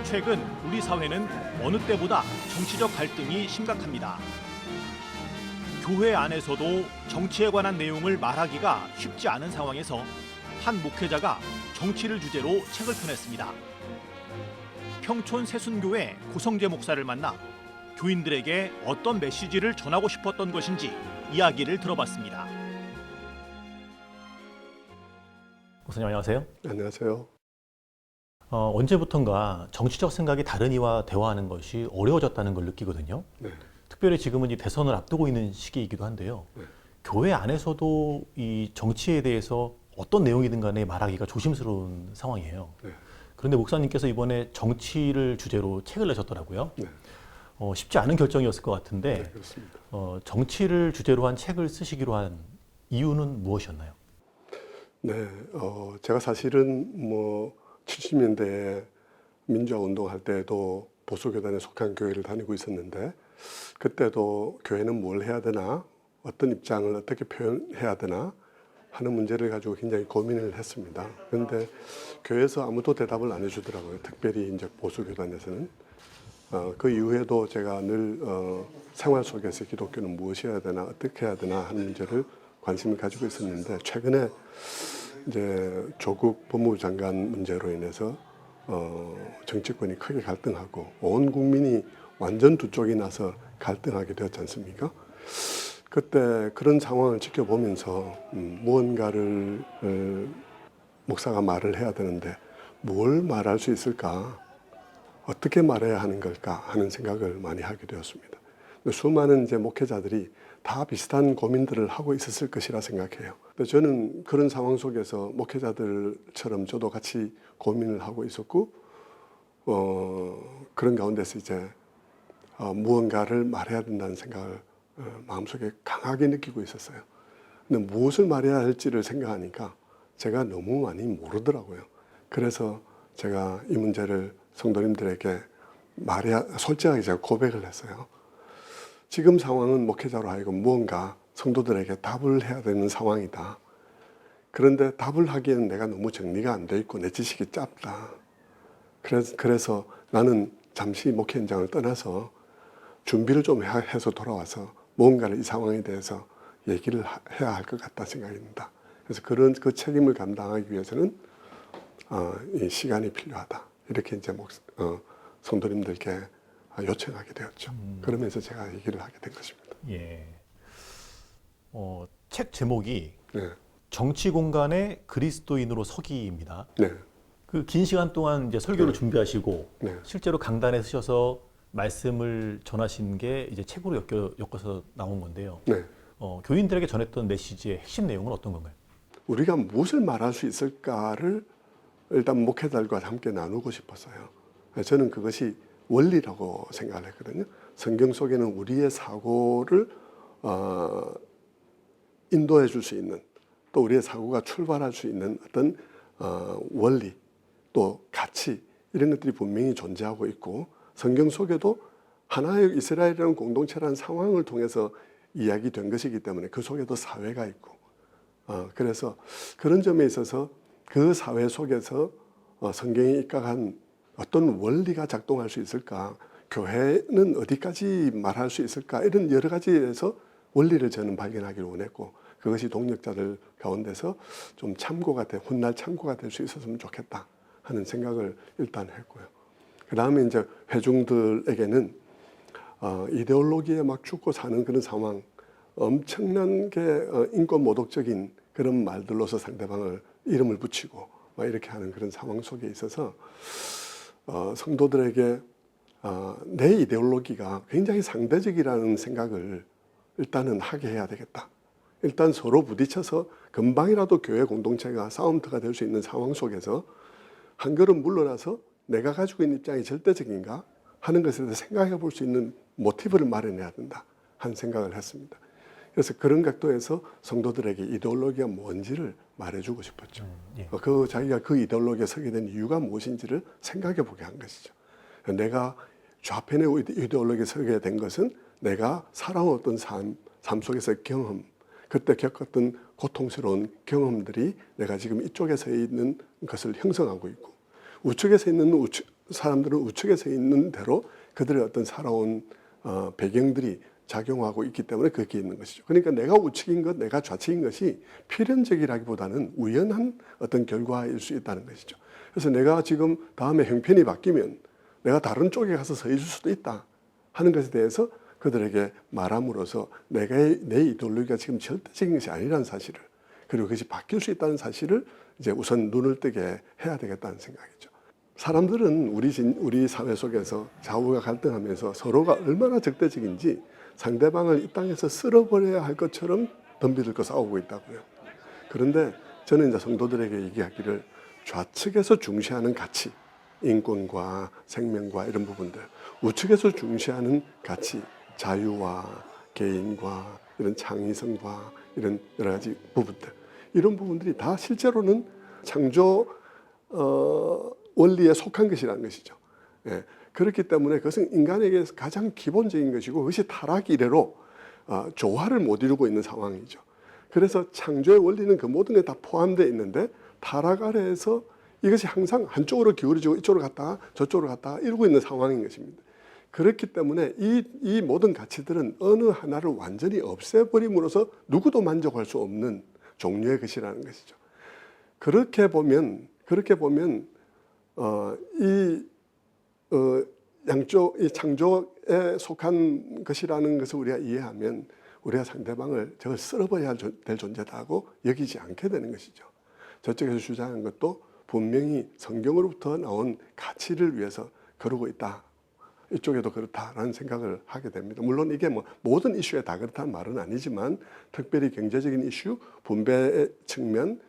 최근 우리 사회는 어느 때보다 정치적 갈등이 심각합니다. 교회 안에서도 정치에 관한 내용을 말하기가 쉽지 않은 상황에서 한 목회자가 정치를 주제로 책을 펴냈습니다. 평촌 새순교회 고성재 목사를 만나 교인들에게 어떤 메시지를 전하고 싶었던 것인지 이야기를 들어봤습니다. 목사님 안녕하세요. 안녕하세요. 언제부턴가 정치적 생각이 다른 이와 대화하는 것이 어려워졌다는 걸 느끼거든요. 네. 특별히 지금은 이 대선을 앞두고 있는 시기이기도 한데요. 네. 교회 안에서도 이 정치에 대해서 어떤 내용이든 간에 말하기가 조심스러운 상황이에요. 네. 그런데 목사님께서 이번에 정치를 주제로 책을 내셨더라고요. 네. 쉽지 않은 결정이었을 것 같은데 네, 그렇습니다. 정치를 주제로 한 책을 쓰시기로 한 이유는 무엇이었나요? 네, 제가 사실은 70년대에 민주화 운동할 때도 보수교단에 속한 교회를 다니고 있었는데 그때도 교회는 뭘 해야 되나, 어떤 입장을 어떻게 표현해야 되나 하는 문제를 가지고 굉장히 고민을 했습니다. 그런데 교회에서 아무도 대답을 안 해주더라고요. 특별히 이제 보수교단에서는. 그 이후에도 제가 늘 생활 속에서 기독교는 무엇이 해야 되나, 어떻게 해야 되나 하는 문제를 관심을 가지고 있었는데 최근에 이제 조국 법무부 장관 문제로 인해서 정치권이 크게 갈등하고 온 국민이 완전 두 쪽이 나서 갈등하게 되었지 않습니까? 그때 그런 상황을 지켜보면서 무언가를 목사가 말을 해야 되는데 뭘 말할 수 있을까? 어떻게 말해야 하는 걸까 하는 생각을 많이 하게 되었습니다. 수많은 이제 목회자들이 다 비슷한 고민들을 하고 있었을 것이라 생각해요. 저는 그런 상황 속에서 목회자들처럼 저도 같이 고민을 하고 있었고, 그런 가운데서 이제 무언가를 말해야 된다는 생각을 마음속에 강하게 느끼고 있었어요. 근데 무엇을 말해야 할지를 생각하니까 제가 너무 많이 모르더라고요. 그래서 제가 이 문제를 성도님들에게 솔직하게 제가 고백을 했어요. 지금 상황은 목회자로 하여금 무언가 성도들에게 답을 해야 되는 상황이다. 그런데 답을 하기에는 내가 너무 정리가 안 돼 있고 내 지식이 짧다. 그래서 나는 잠시 목회 현장을 떠나서 준비를 좀 해서 돌아와서 무언가를 이 상황에 대해서 얘기를 해야 할 것 같다 생각이 듭니다. 그래서 그 책임을 감당하기 위해서는 이 시간이 필요하다. 이렇게 이제 성도님들께 요청하게 되었죠. 그러면서 제가 얘기를 하게 된 것입니다. 예. 책 제목이 네. 정치 공간의 그리스도인으로 서기입니다. 네. 그 긴 시간 동안 이제 설교를 네. 준비하시고 네. 실제로 강단에 서셔서 말씀을 전하신 게 이제 책으로 엮어서 나온 건데요. 네. 교인들에게 전했던 메시지의 핵심 내용은 어떤 건가요? 우리가 무엇을 말할 수 있을까를 일단 목회자들과 함께 나누고 싶었어요. 저는 그것이 원리라고 생각을 했거든요. 성경 속에는 우리의 사고를 인도해 줄 수 있는, 또 우리의 사고가 출발할 수 있는 어떤 원리, 또 가치, 이런 것들이 분명히 존재하고 있고, 성경 속에도 하나의 이스라엘이라는 공동체라는 상황을 통해서 이야기된 것이기 때문에 그 속에도 사회가 있고, 그래서 그런 점에 있어서 그 사회 속에서 성경에 입각한 어떤 원리가 작동할 수 있을까, 교회는 어디까지 말할 수 있을까, 이런 여러 가지에서 원리를 저는 발견하기를 원했고, 그것이 동역자들 가운데서 좀 훗날 참고가 될 수 있었으면 좋겠다 하는 생각을 일단 했고요. 그 다음에 이제 회중들에게는 이데올로기에 막 죽고 사는 그런 상황, 엄청난 게 인권 모독적인 그런 말들로서 상대방을 이름을 붙이고 막 이렇게 하는 그런 상황 속에 있어서 성도들에게 내 이데올로기가 굉장히 상대적이라는 생각을 일단은 하게 해야 되겠다. 일단 서로 부딪혀서 금방이라도 교회 공동체가 싸움터가 될 수 있는 상황 속에서 한 걸음 물러나서 내가 가지고 있는 입장이 절대적인가 하는 것에 대해서 생각해 볼 수 있는 모티브를 마련해야 된다 하는 생각을 했습니다. 그래서 그런 각도에서 성도들에게 이데올로기가 뭔지를 말해주고 싶었죠. 예. 자기가 그 이데올로기에 서게 된 이유가 무엇인지를 생각해 보게 한 것이죠. 내가 좌편의 이데올로기에 서게 된 것은 내가 살아온 삶 속에서의 경험, 그때 겪었던 고통스러운 경험들이 내가 지금 이쪽에 서 있는 것을 형성하고 있고, 우측에 서 있는 사람들은 우측에 서 있는 대로 그들의 어떤 살아온 배경들이 작용하고 있기 때문에 거기에 있는 것이죠. 그러니까 내가 우측인 것, 내가 좌측인 것이 필연적이라기보다는 우연한 어떤 결과일 수 있다는 것이죠. 그래서 내가 지금 다음에 형편이 바뀌면 내가 다른 쪽에 가서 서 있을 수도 있다 하는 것에 대해서 그들에게 말함으로써 내 이데올로기가 지금 절대적인 것이 아니라는 사실을, 그리고 그것이 바뀔 수 있다는 사실을 이제 우선 눈을 뜨게 해야 되겠다는 생각이죠. 사람들은 우리 사회 속에서 좌우가 갈등하면서 서로가 얼마나 적대적인지 상대방을 이 땅에서 쓸어버려야 할 것처럼 덤비들고 싸우고 있다고요. 그런데 저는 이제 성도들에게 얘기하기를, 좌측에서 중시하는 가치, 인권과 생명과 이런 부분들, 우측에서 중시하는 가치, 자유와 개인과 이런 창의성과 이런 여러 가지 부분들, 이런 부분들이 다 실제로는 창조 원리에 속한 것이라는 것이죠. 예. 그렇기 때문에 그것은 인간에게 가장 기본적인 것이고, 그것이 타락 이래로 조화를 못 이루고 있는 상황이죠. 그래서 창조의 원리는 그 모든 게 다 포함되어 있는데, 타락 아래에서 이것이 항상 한쪽으로 기울어지고 이쪽으로 갔다가 저쪽으로 갔다가 이러고 있는 상황인 것입니다. 그렇기 때문에 이 모든 가치들은 어느 하나를 완전히 없애버림으로써 누구도 만족할 수 없는 종류의 것이라는 것이죠. 그렇게 보면 양쪽 이 창조에 속한 것이라는 것을 우리가 이해하면 우리가 상대방을 저걸 쓸어버려야 될 존재다 하고 여기지 않게 되는 것이죠. 저쪽에서 주장한 것도 분명히 성경으로부터 나온 가치를 위해서 그러고 있다, 이쪽에도 그렇다라는 생각을 하게 됩니다. 물론 이게 뭐 모든 이슈에 다 그렇다는 말은 아니지만, 특별히 경제적인 이슈, 분배의 측면,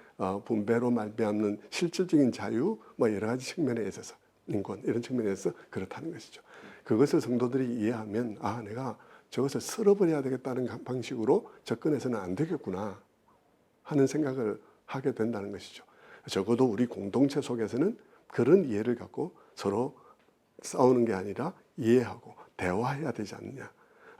분배로 말미암는 실질적인 자유, 뭐 여러 가지 측면에 있어서, 인권 이런 측면에서 그렇다는 것이죠. 그것을 성도들이 이해하면, 내가 저것을 쓸어버려야 되겠다는 방식으로 접근해서는 안 되겠구나 하는 생각을 하게 된다는 것이죠. 적어도 우리 공동체 속에서는 그런 이해를 갖고 서로 싸우는 게 아니라 이해하고 대화해야 되지 않느냐.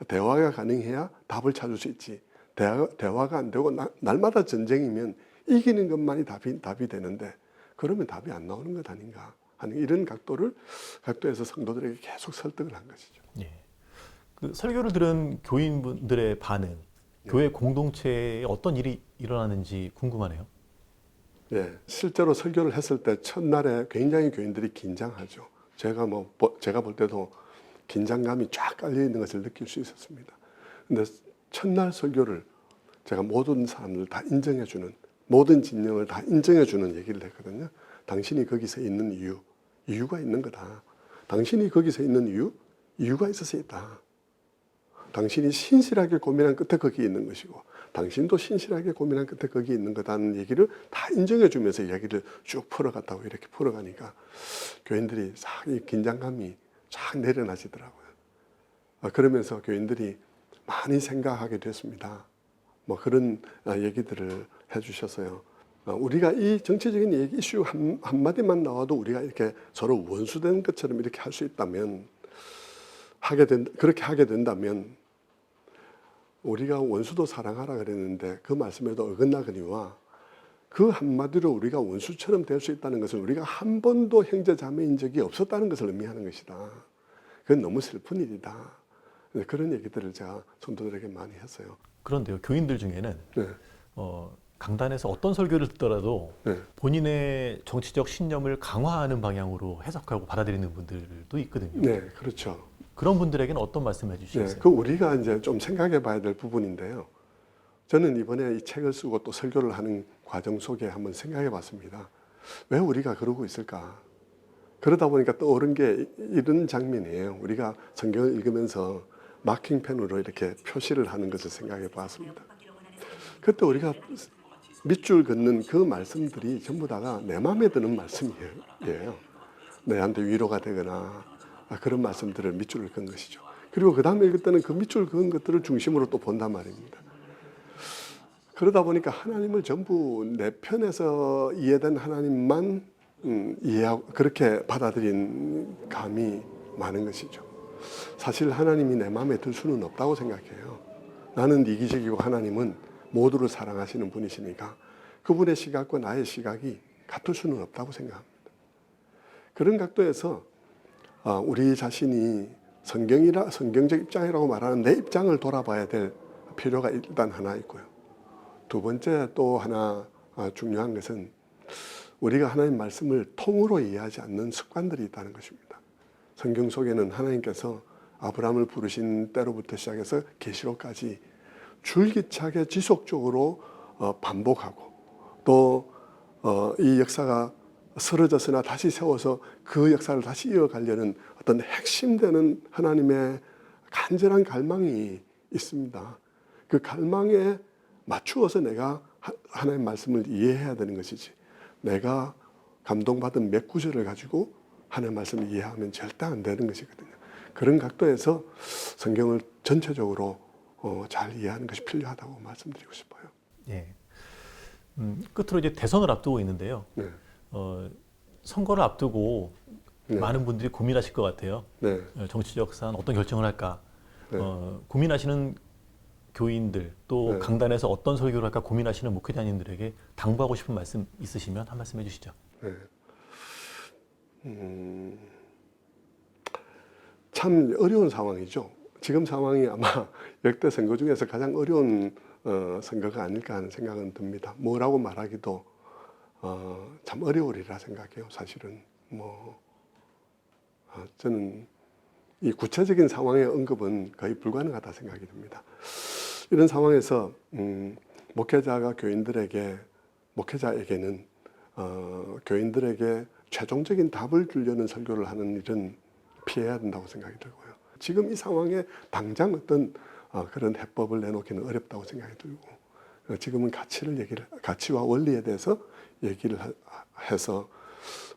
대화가 가능해야 답을 찾을 수 있지. 대화가 안 되고 날마다 전쟁이면 이기는 것만이 답이 되는데, 그러면 답이 안 나오는 것 아닌가 하는 이런 각도에서 성도들에게 계속 설득을 한 것이죠. 예. 그 설교를 들은 교인분들의 반응, 교회 공동체에 어떤 일이 일어나는지 궁금하네요. 네, 실제로 설교를 했을 때 첫날에 굉장히 교인들이 긴장하죠. 제가 볼 때도 긴장감이 쫙 깔려 있는 것을 느낄 수 있었습니다. 근데 첫날 설교를 제가 모든 사람들 다 인정해주는, 모든 진영을 다 인정해주는 얘기를 했거든요. 당신이 거기서 있는 이유가 있는 거다. 당신이 거기서 있는 이유가 있어서 있다. 당신이 신실하게 고민한 끝에 거기 있는 것이고, 당신도 신실하게 고민한 끝에 거기 있는 거다는 얘기를 다 인정해 주면서 이야기를 쭉 풀어갔다고, 이렇게 풀어가니까 교인들이 싹 이 긴장감이 쫙 내려놔지더라고요. 그러면서 교인들이 많이 생각하게 됐습니다. 뭐 그런 얘기들을 해주셨어요. 우리가 이 정치적인 얘기 이슈 한마디만 나와도 우리가 이렇게 서로 원수된 것처럼 이렇게 할 수 있다면, 그렇게 하게 된다면, 우리가 원수도 사랑하라 그랬는데 그 말씀에도 어긋나거니와 그 한마디로 우리가 원수처럼 될 수 있다는 것은 우리가 한 번도 형제 자매인 적이 없었다는 것을 의미하는 것이다. 그건 너무 슬픈 일이다. 그런 얘기들을 제가 성도들에게 많이 했어요. 그런데요, 교인들 중에는 네. 강단에서 어떤 설교를 듣더라도 네. 본인의 정치적 신념을 강화하는 방향으로 해석하고 받아들이는 분들도 있거든요. 네, 그렇죠. 그런 분들에게는 어떤 말씀을 해주시겠어요? 네, 그 우리가 이제 좀 생각해 봐야 될 부분인데요. 저는 이번에 이 책을 쓰고 또 설교를 하는 과정 속에 한번 생각해 봤습니다. 왜 우리가 그러고 있을까? 그러다 보니까 떠오른 게 이런 장면이에요. 우리가 성경을 읽으면서 마킹펜으로 이렇게 표시를 하는 것을 생각해 봤습니다. 그때 우리가 밑줄 긋는 그 말씀들이 전부 다가 내 마음에 드는 말씀이에요. 내한테 위로가 되거나 그런 말씀들을 밑줄을 그은 것이죠. 그리고 그 다음에 읽을 때는 그 밑줄 그은 것들을 중심으로 또 본단 말입니다. 그러다 보니까 하나님을 전부 내 편에서 이해된 하나님만 이해하고 그렇게 받아들인 감이 많은 것이죠. 사실 하나님이 내 마음에 들 수는 없다고 생각해요. 나는 이기적이고 하나님은 모두를 사랑하시는 분이시니까 그분의 시각과 나의 시각이 같을 수는 없다고 생각합니다. 그런 각도에서 우리 자신이 성경적 입장이라고 말하는 내 입장을 돌아봐야 될 필요가 일단 하나 있고요. 두 번째 또 하나 중요한 것은 우리가 하나님 말씀을 통으로 이해하지 않는 습관들이 있다는 것입니다. 성경 속에는 하나님께서 아브라함을 부르신 때로부터 시작해서 계시록까지 줄기차게 지속적으로 반복하고 또 이 역사가 쓰러졌으나 다시 세워서 그 역사를 다시 이어가려는 어떤 핵심되는 하나님의 간절한 갈망이 있습니다. 그 갈망에 맞추어서 내가 하나님 말씀을 이해해야 되는 것이지, 내가 감동받은 몇 구절을 가지고 하나님 말씀을 이해하면 절대 안 되는 것이거든요. 그런 각도에서 성경을 전체적으로 잘 이해하는 것이 필요하다고 말씀드리고 싶어요. 예. 끝으로 이제 대선을 앞두고 있는데요. 네. 선거를 앞두고 네. 많은 분들이 고민하실 것 같아요. 네. 정치적 산 어떤 결정을 할까? 네. 고민하시는 교인들 또 네. 강단에서 어떤 설교를 할까 고민하시는 목회자님들에게 당부하고 싶은 말씀 있으시면 한 말씀 해주시죠. 네. 참 어려운 상황이죠. 지금 상황이 아마 역대 선거 중에서 가장 어려운 선거가 아닐까 하는 생각은 듭니다. 뭐라고 말하기도 참 어려우리라 생각해요. 사실은 저는 이 구체적인 상황의 언급은 거의 불가능하다 생각이 듭니다. 이런 상황에서 목회자가 목회자에게는 교인들에게 최종적인 답을 주려는 설교를 하는 일은 피해야 된다고 생각이 들고요. 지금 이 상황에 당장 어떤 그런 해법을 내놓기는 어렵다고 생각이 들고, 지금은 가치와 원리에 대해서 얘기를 해서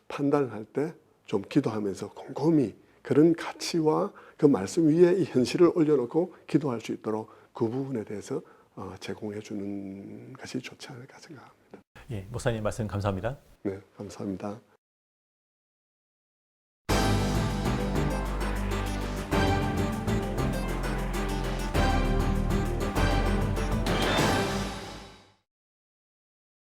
판단을 할 때 좀 기도하면서 곰곰이 그런 가치와 그 말씀 위에 이 현실을 올려놓고 기도할 수 있도록 그 부분에 대해서 제공해 주는 것이 좋지 않을까 생각합니다. 예, 목사님 말씀 감사합니다. 네, 감사합니다.